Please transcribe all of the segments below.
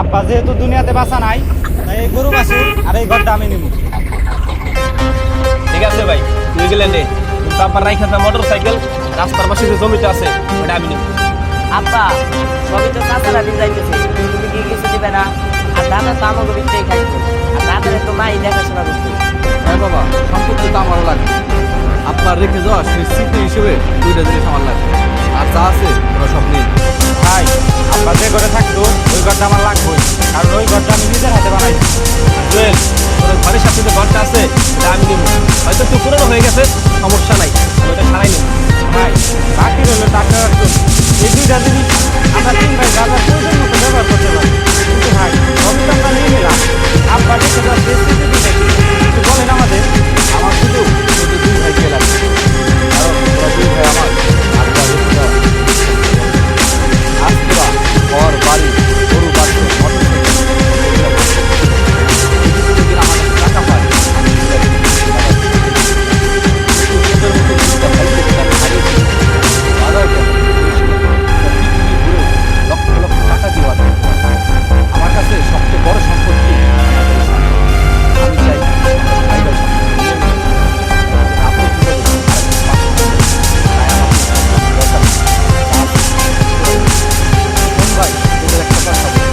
আব্বা যেহেতু দুনিয়াতে বাঁচা নাই, তাই এই গরু বাছুর আর এই ঘরটা আমি নিব। ঠিক আছে ভাই, তুই গেলে নে, কিন্তু আব্বার রাইখা যা মোটর সাইকেল রাস্তার পাশে যে জমিটা আছে ওটা আমি নিব। আব্বা সবই তো চাচারা দিন যাইতেছে, তুমি কি কিছু দিবে না? আর দাদা তো আমাকে বিক্রি খাইতো, আর দাদারে তো মাই দেখাশোনা করতো। হ্যাঁ বাবা, সম্পত্তি তো আমারও লাগবে। আপনার রেখে যাওয়া সেই স্মৃতি হিসেবে দুইটা জিনিস আমার লাগবে, আর যা আছে ওরা সব নিয়ে। ভাই, আব্বা যে ঘরে থাকতো ওই ঘরটা আমার লাগবেই, কারণ ওই ঘরটা আমি নিজের হাতে বানাইছি। জুয়েল, তোর ঘরের সাথে যে ঘরটা আছে এটা আমি নিব। হয়তো একটু পুরনো হয়ে গেছে, সমস্যা নাই, আমি ওটা সারাই নেব। ভাই, বাকি রইল টাকা। এই দুইটা জিনিস আমরা তিন ভাই বাজার প্রয়োজন মতো ব্যবহার করতে পারি, কিন্তু ভাই সবই তো আমরা নিয়ে নিলাম। আব্বা রেখে যাওয়া শেষ স্মৃতি একটু বলেন আমাদের। আমার শুধু শুধু দুই ভাইকে লাগবে, কারণ ওরা দুই ভাই আমার আব্বা রেখে যাওয়া। আজকেরা ঘর বাড়ি গরু বাছুর মোটরসাইকেল এগুলো যদি আমার কাছে টাকা পায় আমি এগুলো সুন্দর মতো দুইটা ভাইকে যদি আমি হারিয়েছি, বাজার কেন পৃথিবী ঘুরে লক্ষ লক্ষ টাকা দিয়ে আছে। আমার কাছে সবচেয়ে বড় সম্পত্তি আমাদের এই সম্পত্তি। আমি চাই ভাইটার সম্পত্তি নিয়ে নিতে। আপনি কি বলেন? তাই আমার দরকার নেই। শোন ভাই, তোদের একটা কথা বলি,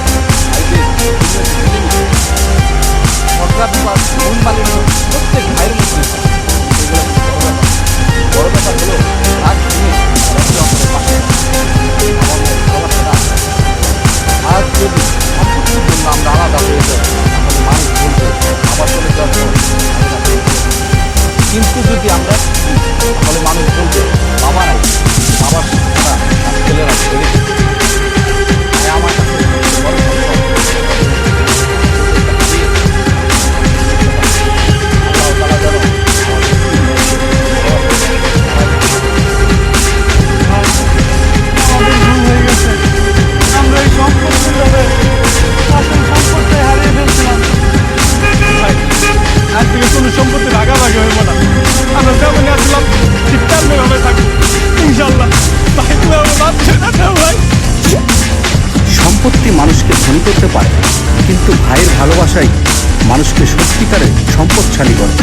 ভাইদের দুনিয়াতে মিলে মিশে ঝগড়া বিবাদ মন মালিন্য প্রত্যেক ভাইয়ের মধ্যে এগুলো কিন্তু বড় ব্যাপার হলো রাত ভেঙে তারা একে অপরের পাশে থাকে। আমার মনে ভালোবাসাটা আজ যদি সম্পত্তির জন্য আমরা আলাদা হয়ে যাই, তাহলে মানুষ বলবে আবার চলে যাওয়ার পর আমি না পেয়ে গেছি। কিন্তু যদি আমরা তাহলে মানুষ বলবে বাবা নাই, বাবার ছাড়া তার ছেলেরা ছেড়ে দিচ্ছে। তাই আমার কাছে সবচেয়ে বড় সম্পদ আল্লাহ তাআলা যেন আমাদের তিন ভাইকে আমাদের ভুল হয়ে গেছে, আমরা এই সম্পত্তির লোভে আসল সম্পত্তি হারিয়ে ফেলছিলাম। ভাই, আজ থেকে কোনো সম্পত্তি ভাগাভাগি হইব না। আমরা যেমন আসলাম ঠিক তেমনিভাবে থাকবো ইনশাল্লাহ। ভাই, তুমি আমার বাদ ছেড়ে দাও ভাই। সম্পত্তি মানুষকে ধনী করতে পারে, কিন্তু ভাইয়ের ভালোবাসাই মানুষকে সত্যিকারের সম্পদশালী করে।